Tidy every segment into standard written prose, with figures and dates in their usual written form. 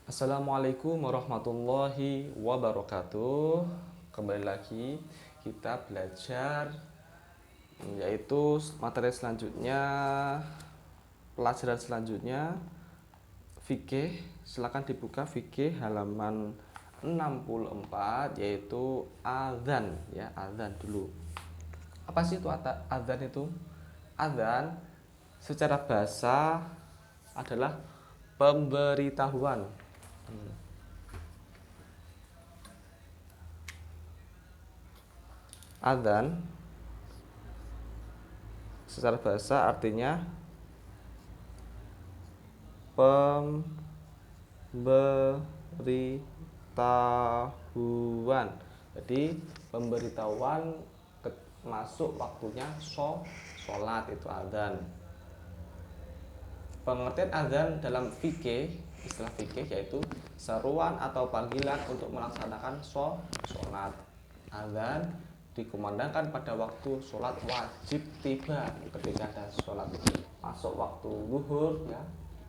Assalamualaikum warahmatullahi wabarakatuh. Kembali lagi kita belajar, yaitu materi selanjutnya, pelajaran selanjutnya fikih. Silakan dibuka fikih halaman 64, yaitu adzan ya, adzan dulu. Apa sih itu adzan itu? Adzan secara bahasa adalah pemberitahuan. Adzan secara bahasa artinya pemberitahuan. Jadi pemberitahuan masuk waktunya sholat, itu adzan. Pengertian adzan dalam fikih, istilah fikih, yaitu seruan atau panggilan untuk melaksanakan sholat. Adzan dikumandangkan pada waktu sholat wajib tiba. Ketika ada sholat masuk waktu zuhur ya,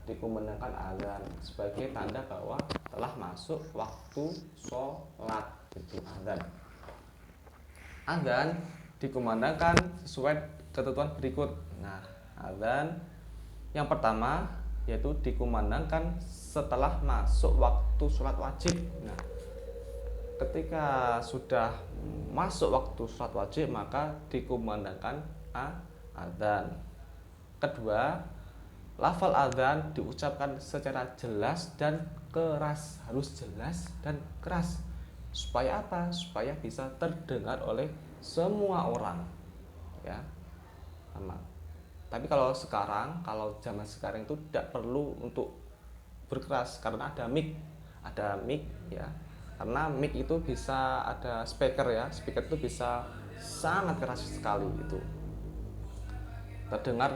dikumandangkan adzan sebagai tanda bahwa telah masuk waktu sholat, itu adzan. Adzan dikumandangkan sesuai ketentuan berikut. Nah, adzan yang pertama yaitu dikumandangkan setelah masuk waktu sholat wajib. Nah, ketika sudah masuk waktu sholat wajib maka dikumandangkan adzan. Kedua, lafal adzan diucapkan secara jelas dan keras, harus jelas dan keras. Supaya apa? Supaya bisa terdengar oleh semua orang. Ya. Tapi kalau zaman sekarang itu tidak perlu untuk berkeras karena ada mic ya. Karena mic itu bisa ada speaker ya, speaker itu bisa sangat keras sekali itu. Terdengar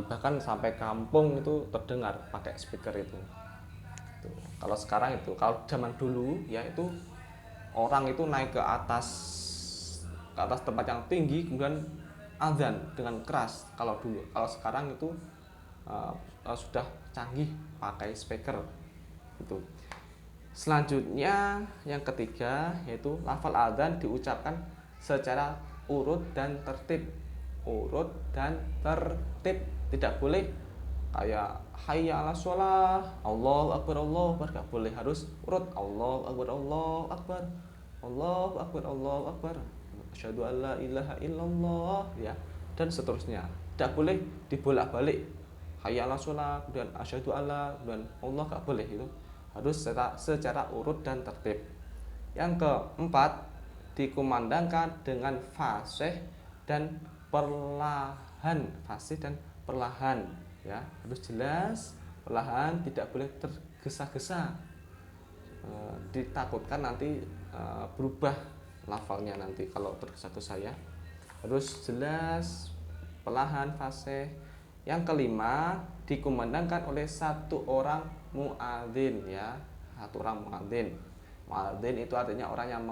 bahkan sampai kampung itu terdengar pakai speaker itu. Kalau sekarang itu, kalau zaman dulu ya itu orang itu naik ke atas tempat yang tinggi kemudian adzan dengan keras kalau dulu. Kalau sekarang itu sudah canggih pakai speaker itu. Selanjutnya yang ketiga yaitu lafal adzan diucapkan secara urut dan tertib. Urut dan tertib, tidak boleh kayak hayya 'alas shalah, Allahu akbar, Allahu akbar, enggak boleh, harus urut Allahu akbar, Allahu akbar, Allahu akbar, Allahu akbar, asyhadu an la ilaha illallah ya, dan seterusnya. Tidak boleh dibolak-balik hayya 'alas shalah dan asyhadu alla dan Allah, enggak boleh itu. Harus secara urut dan tertib. Yang keempat, dikumandangkan dengan fasih dan perlahan. Fasih dan perlahan ya, harus jelas, perlahan, tidak boleh tergesa-gesa. Ditakutkan nanti berubah lafalnya nanti kalau tergesa-gesa ya. Harus jelas, perlahan, fasih. Yang kelima, dikumandangkan oleh satu orang muadzin ya, satu orang muadzin. Muadzin itu artinya orang yang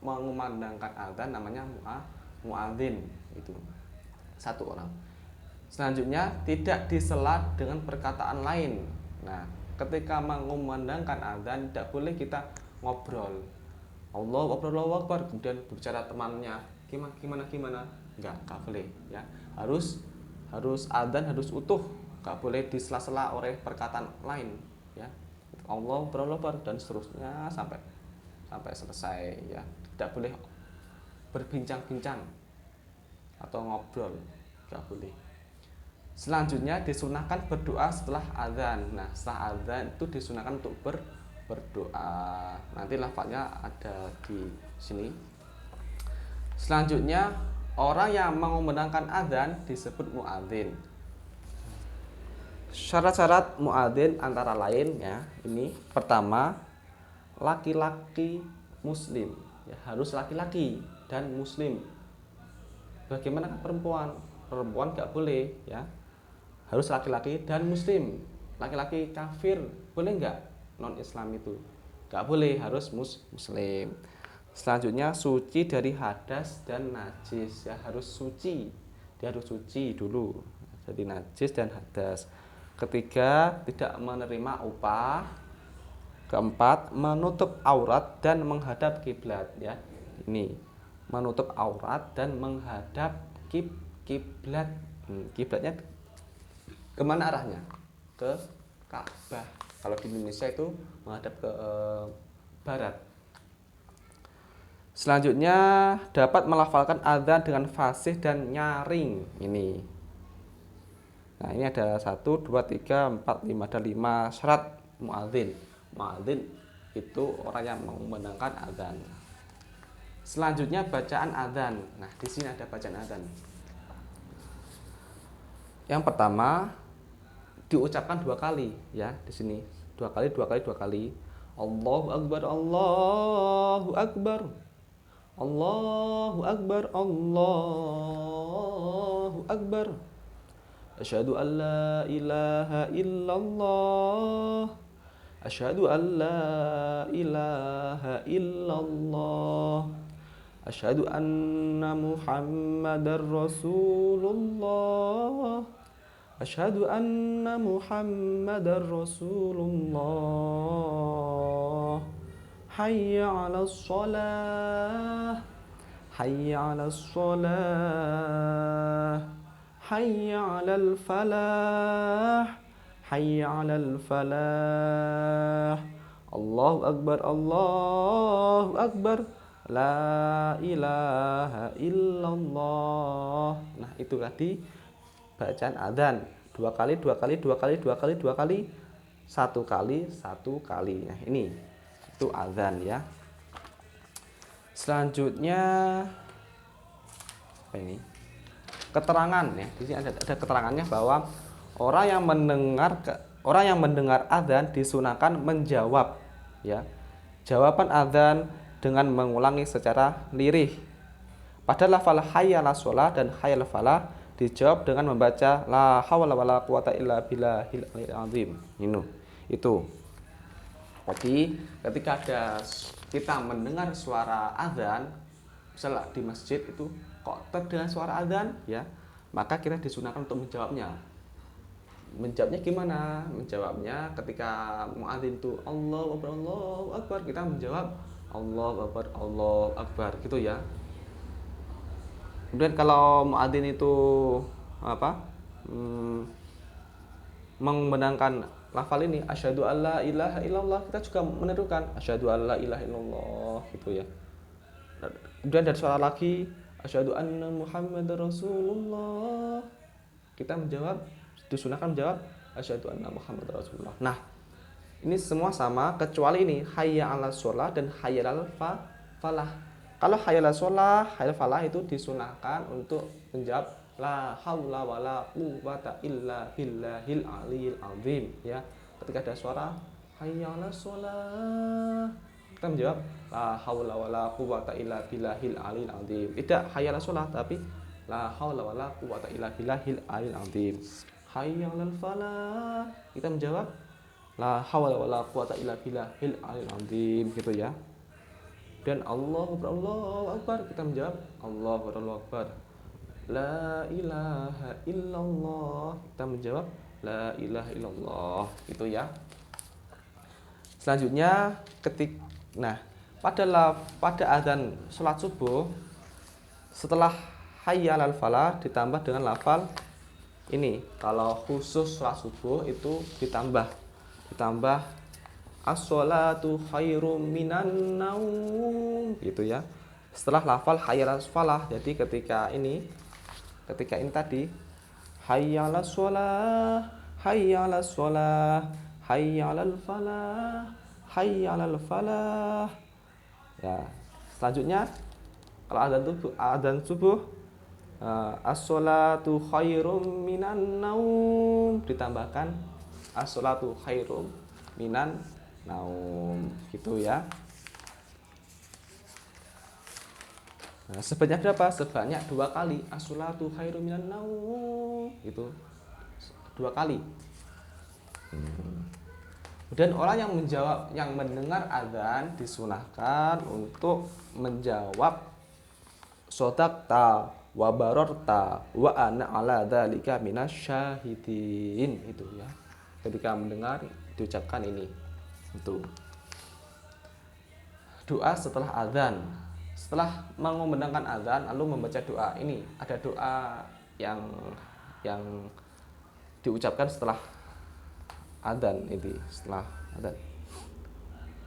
mengumandangkan adzan, namanya muadzin, itu satu orang. Selanjutnya, tidak disela dengan perkataan lain. Nah, ketika mengumandangkan adzan tidak boleh kita ngobrol Allahu akbar, Allahu akbar, kemudian berbicara temannya gimana, enggak boleh ya. Harus adzan harus utuh, enggak boleh disela-sela oleh perkataan lain ya. Allahu akbar, Allahu akbar, dan seterusnya sampai selesai ya. Tidak boleh berbincang-bincang atau ngobrol, enggak boleh. Selanjutnya disunahkan berdoa setelah adzan. Nah, setelah adzan itu disunahkan untuk berdoa. Nanti lafaznya ada di sini. Selanjutnya, orang yang mengumandangkan adzan disebut muadzin. Syarat-syarat muadzin antara lain ya, ini pertama, laki-laki muslim ya, harus laki-laki dan muslim. Bagaimana perempuan? Perempuan nggak boleh ya, harus laki-laki dan muslim. Laki-laki kafir boleh nggak? Non Islam itu nggak boleh, harus muslim. Selanjutnya, suci dari hadas dan najis ya, harus suci. Dia harus suci dulu dari najis dan hadas. Ketiga, tidak menerima upah Keempat, menutup aurat dan menghadap kiblat ya. Ini menutup aurat dan menghadap kiblat. Kiblatnya kemana arahnya? Ke Ka'bah. Kalau di Indonesia itu menghadap ke barat. Selanjutnya dapat melafalkan adzan dengan fasih dan nyaring. Ini. Nah, ini ada 1, 2, 3, 4, 5, ada 5 syarat muadzin. Muadzin itu orang yang mengumandangkan adzan. Selanjutnya bacaan adzan. Nah, di sini ada bacaan adzan. Yang pertama diucapkan 2 kali ya, di sini. 2 kali, 2 kali, 2 kali. Allahu akbar, Allahu akbar. Allahu akbar, Allahu akbar. Asyhadu an la ilaha illallah. Asyhadu an la ilaha illallah. Asyhadu anna Muhammadar Rasulullah. Asyhadu anna Muhammadar Rasulullah. Hayya 'alas shalah. Hayya 'alas shalah. Hayya 'alal falah. Hayya 'alal falah. Allahu akbar, Allahu akbar. La ilaha illallah. Nah, itu tadi bacaan adzan. 2 kali, 2 kali, 2 kali, 2 kali, 2 kali, 1 kali, 1 kali. Nah, ini itu adzan ya. Selanjutnya apa ini? Keterangan ya. Di sini ada keterangannya bahwa orang yang mendengar adzan disunahkan menjawab ya. Jawaban adzan dengan mengulangi secara lirih. Pada lafal hayya 'alas shalah dan hayya 'alal falah dijawab dengan membaca la haula wala quwata illa billahil aliyil azim. Itu. Jadi ketika kita mendengar suara adzan, misalnya di masjid itu kok terdengar suara adzan ya, maka kita disunahkan untuk menjawabnya. Menjawabnya gimana? Menjawabnya ketika muadzin itu Allahu akbar, Allahu akbar, kita menjawab Allahu akbar, Allahu akbar gitu ya. Kemudian kalau muadzin itu membenarkan lafal ini asyhadu alla ilaha illallah, kita juga menirukan asyhadu alla ilaha illallah gitu ya. Kemudian dari suara lagi asyhadu anna Muhammadar Rasulullah, kita menjawab, disunahkan menjawab asyhadu anna Muhammadar Rasulullah. Nah, ini semua sama kecuali ini hayya 'alas shalah dan hayya 'alal falah. Kalau hayya 'alas shalah, hayya 'alal falah itu disunahkan untuk menjawab la haula wala quwwata illa billahil aliyil azim ya. Ketika ada suara hayya 'alas shalah, kita menjawab la haula wala quwwata illa billahil aliyil azim. Tidak hayya 'alas shalah tapi la haula wala quwwata illa billahil aliyil azim. Hayya 'alal falah, kita menjawab la haula wala quwwata illa billahil aliyil azim gitu ya. Dan Allahu akbar, kita menjawab Allahu akbar. La ilaha illallah, kita menjawab la ilaha illallah gitu ya. Selanjutnya pada adzan salat subuh setelah hayya 'alal falah ditambah dengan lafal ini. Kalau khusus salat subuh itu ditambah as-sholatu khairum minan naum gitu ya. Setelah lafal hayya 'alas falah, jadi ketika ini tadi hayya 'alas shalah, hayya 'alas shalah, hayya 'alal falah, hayya 'alal falah. Ya, selanjutnya kalau adzan subuh as-sholatu khairum minan naum ditambahkan as-sholatu khairum minan naum gitu ya. Nah, sebanyak berapa? Sebanyak 2 kali as-sholatu khairum minan naum gitu. 2 kali. Kemudian orang yang mendengar adzan disunahkan untuk menjawab sodaqta wa bararta wa ana ala dzalika minasyahidin itu ya. Ketika mendengar diucapkan ini. Itu. doa setelah azan. Setelah mengumandangkan azan lalu membaca doa. Ini ada doa yang diucapkan setelah azan itu, setelah azan.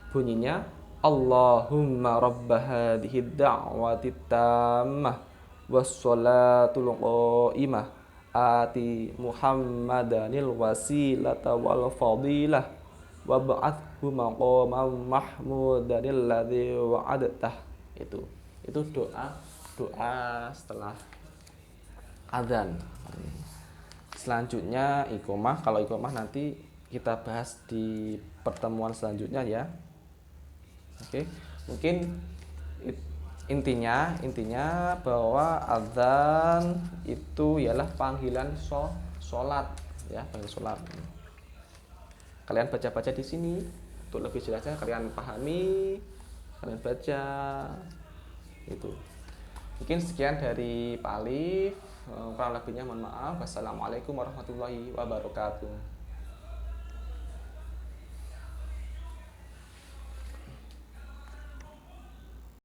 Bunyinya Allahumma rabb hadhihi da'wati tammah wassalatul qa'imah ati Muhammadanil wasilata wal fadilah wab'athu maqaman mahmudanil ladzi wa'adtah. Itu doa setelah azan. Selanjutnya iqomah. Kalau iqomah nanti kita bahas di pertemuan selanjutnya ya. Oke, mungkin intinya bahwa azan itu ialah panggilan sholat ya, panggilan sholat. Kalian baca-baca di sini untuk lebih jelasnya, kalian pahami, kalian baca itu. Mungkin sekian dari Pak Alif, kurang lebihnya mohon maaf. Wassalamualaikum warahmatullahi wabarakatuh.